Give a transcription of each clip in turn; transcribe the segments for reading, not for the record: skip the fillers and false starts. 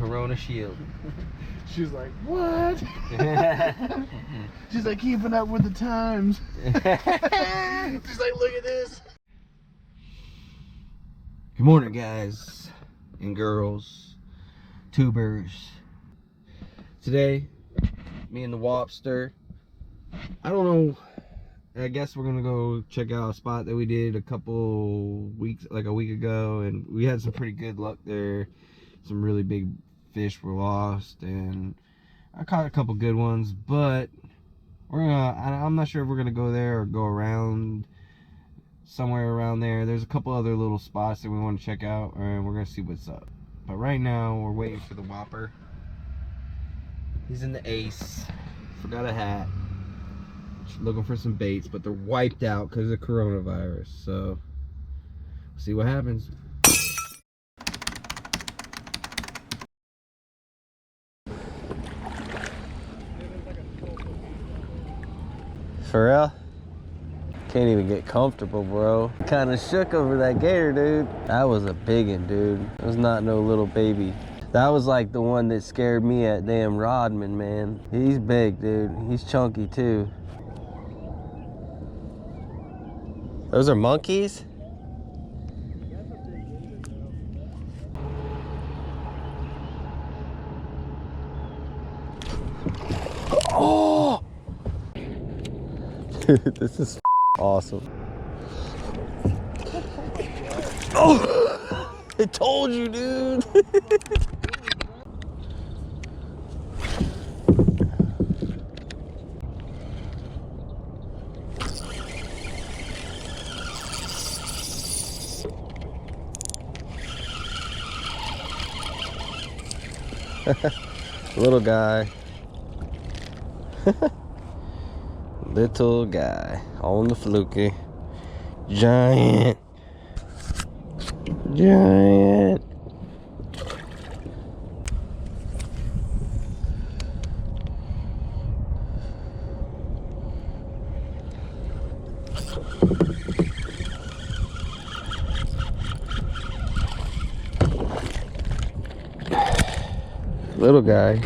Corona shield. She's like, what? She's like, keeping up with the times. She's like, look at this. Good morning, guys and girls, tubers. Today, me and the Wopster, I don't know, I guess we're gonna go check out a spot that we did a couple weeks, like a week ago, and we had some pretty good luck there. Some really big fish were lost, and I caught a couple good ones, but I'm not sure if we're gonna go there or go around somewhere around there. There's a couple other little spots that we want to check out, and we're gonna see what's up. But right now we're waiting for the Whopper. He's in the Ace, forgot a hat, looking for some baits, but they're wiped out because of coronavirus, so we'll see what happens. For real? Can't even get comfortable, bro. Kind of shook over that gator, dude. That was a big one, dude. It was not no little baby. That was like the one that scared me at damn Rodman, man. He's big, dude. He's chunky, too. Those are monkeys? Oh! Dude, this is awesome. Oh! I told you, dude. Little guy. Little guy on the fluky. Giant. Giant. Little guy.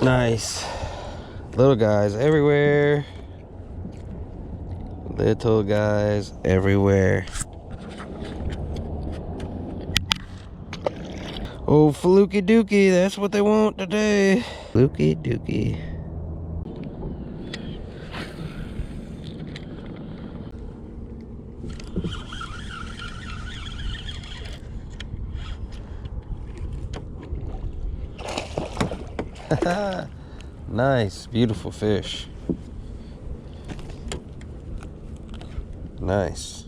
Nice. Little guys everywhere. Little guys everywhere. Oh, fluky dookie, that's what they want today. Fluky dookie. Nice, beautiful fish. Nice.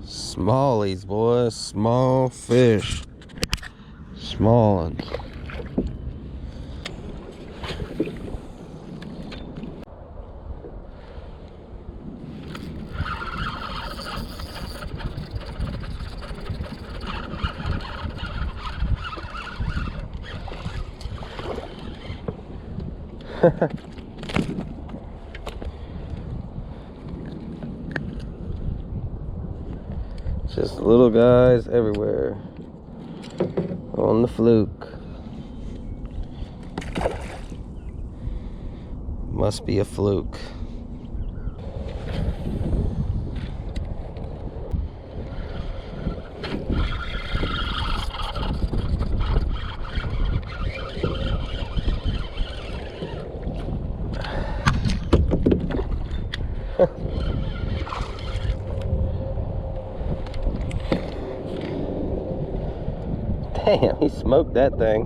Smallies, boys, small fish. Small ones. Just little guys everywhere on the fluke. Must be a fluke. Damn, he smoked that thing.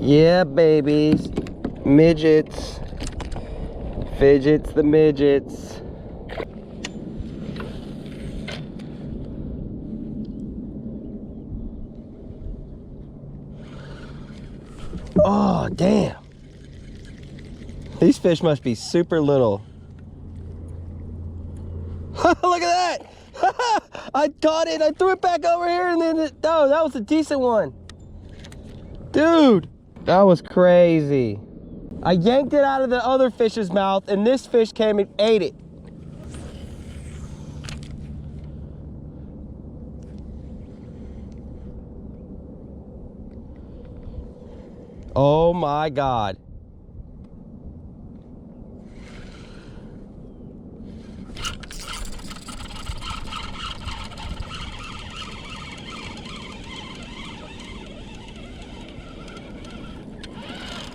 Yeah, babies. Midgets. Fidgets the midgets. Oh, damn. These fish must be super little. Look at that. I caught it. I threw it back over here and then oh, that was a decent one. Dude, that was crazy. I yanked it out of the other fish's mouth and this fish came and ate it. Oh my God.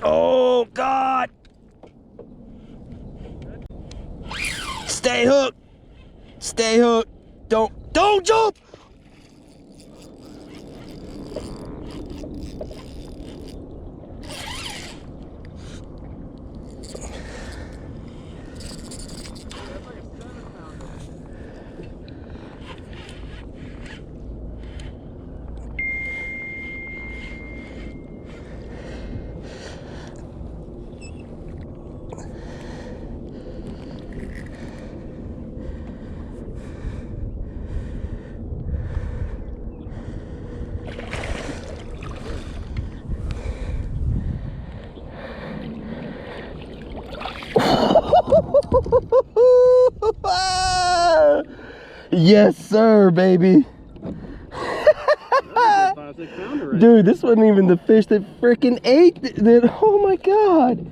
Oh God. Stay hooked. Stay hooked. Don't jump. Yes, sir, baby. Dude, this wasn't even the fish that freaking ate that. Oh my God.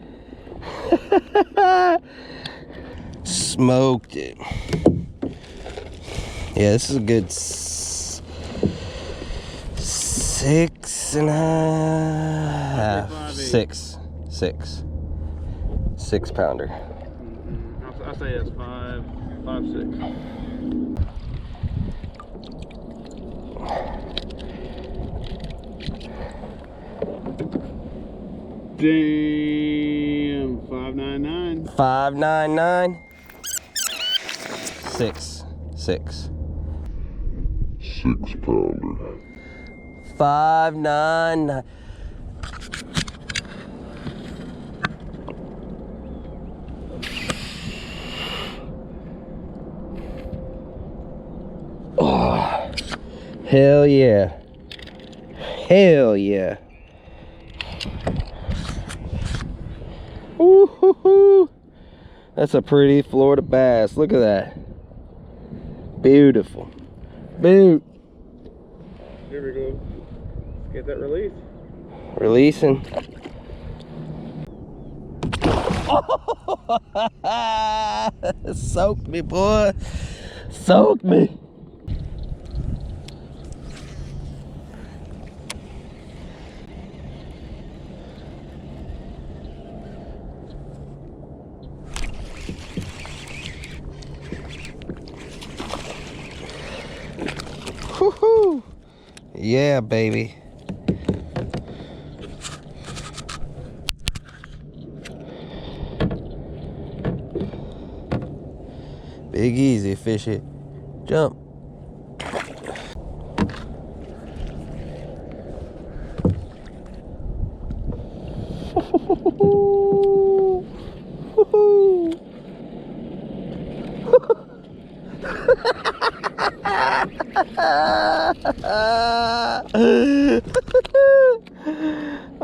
Smoked it. Yeah, this is a good 6.5. Six pounder. I'll say it's 5, 6. Damn, 599. 599. 6 pounder. 599. Oh, hell yeah. Hell yeah. Woo-hoo-hoo. That's a pretty Florida bass. Look at that. Beautiful. Boot. Here we go. Get that release. Releasing. Soaked me, boy. Soaked me. Woohoo! Yeah, baby. Big easy, fish it. Jump.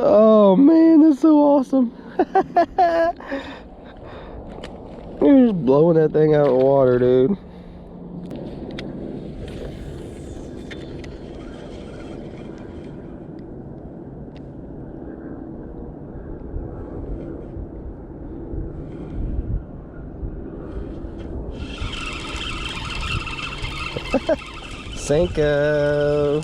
Oh man, that's so awesome. You're just blowing that thing out of the water, dude. Cinco.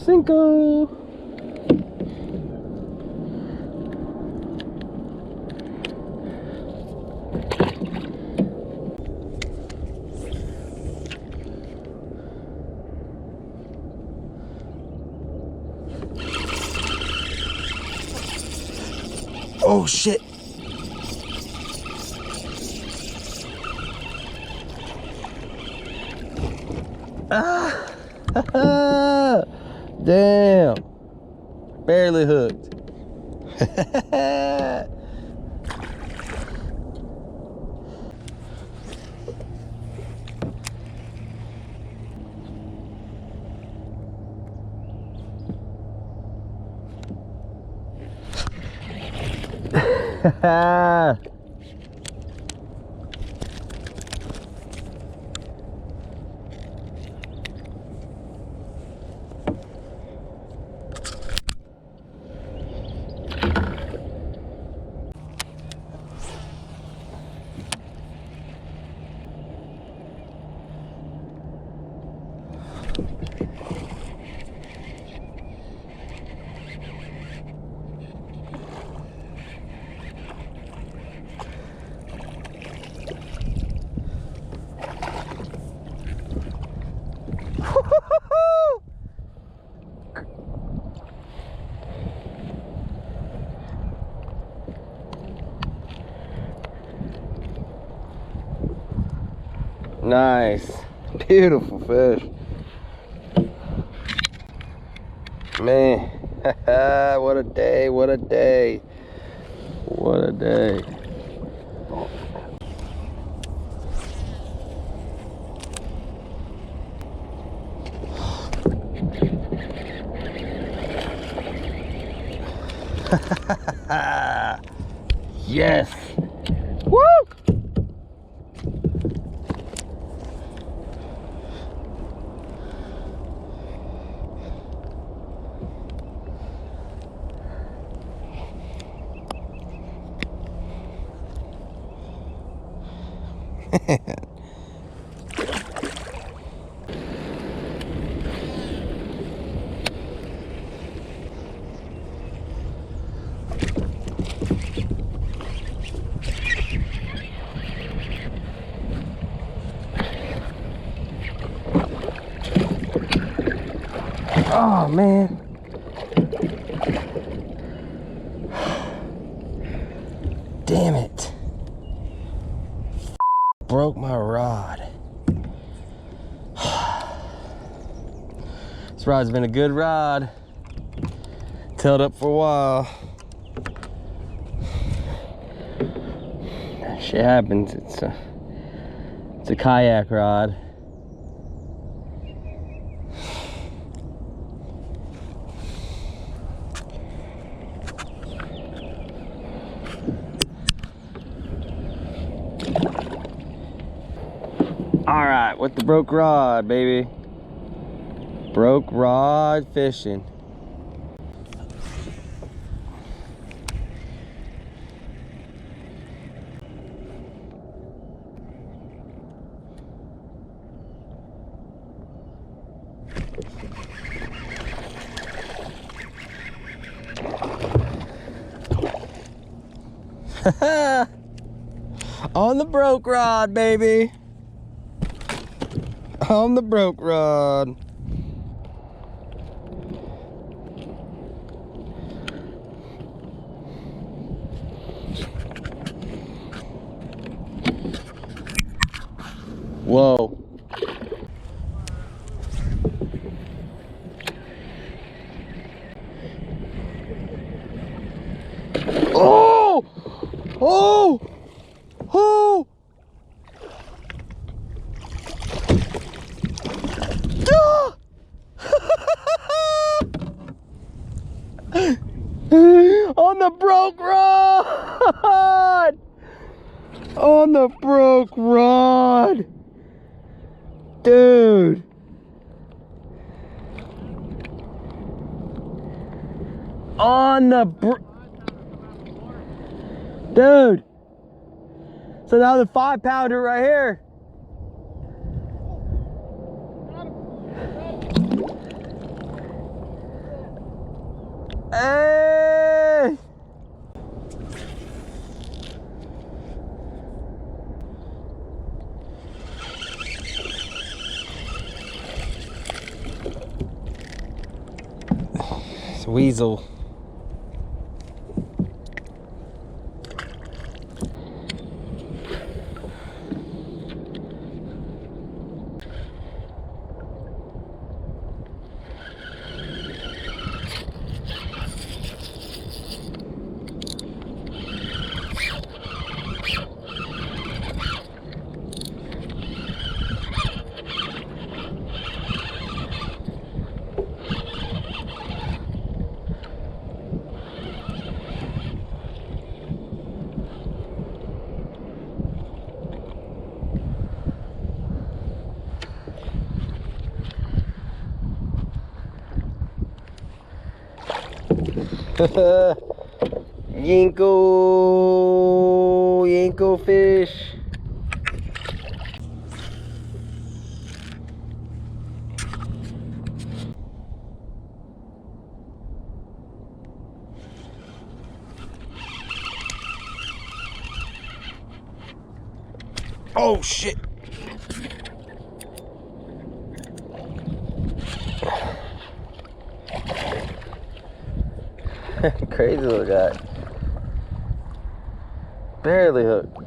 Cinco. Oh shit. Ah. Damn. Barely hooked. Nice. Beautiful fish. Man. What a day, what a day. What a day. Yes. Woo! Oh man. Damn it. Broke my rod. This rod's been a good rod. Tailed up for a while. Shit happens. It's a kayak rod. All right, with the broke rod, baby. Broke rod fishing. On the broke rod, baby. On the broke rod. Whoa. Oh! Oh! Oh! Ah! On the broke rod! On the broke rod! Dude! On the dude! So now the 5-pounder right here. Hey! It's a weasel. Yanko fish. Oh shit. Crazy little guy. Barely hooked.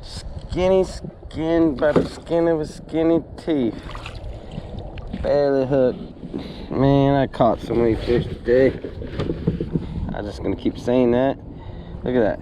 Skinny skin, about the skin of his skinny teeth. Barely hooked. Man, I caught so many fish today. I'm just gonna keep saying that. Look at that.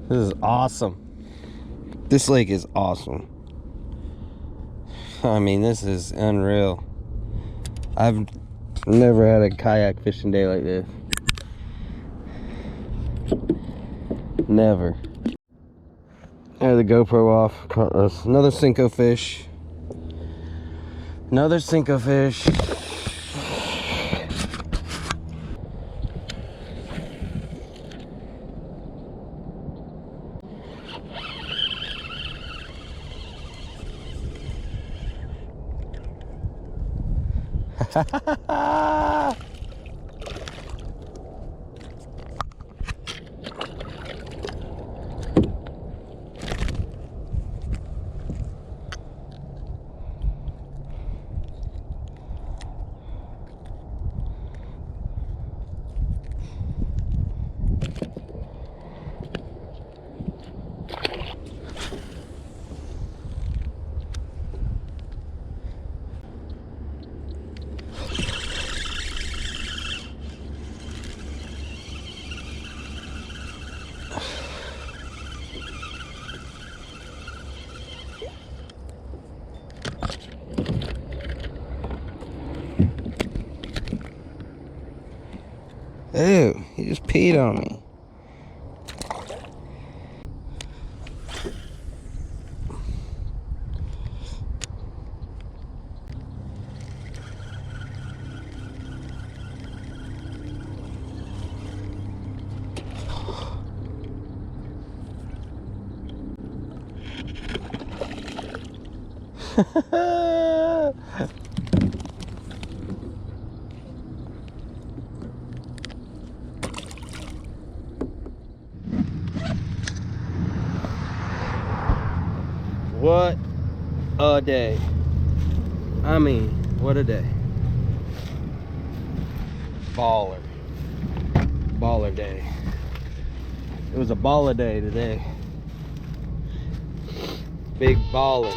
This is awesome. This lake is awesome. I mean, this is unreal. I've never had a kayak fishing day like this. Never. I had the GoPro off. Caught us another Cinco fish. Another Cinco fish. Ew, he just peed on me. What a day. I mean, what a day. Baller. Baller day. It was a baller day today. Big ballin'.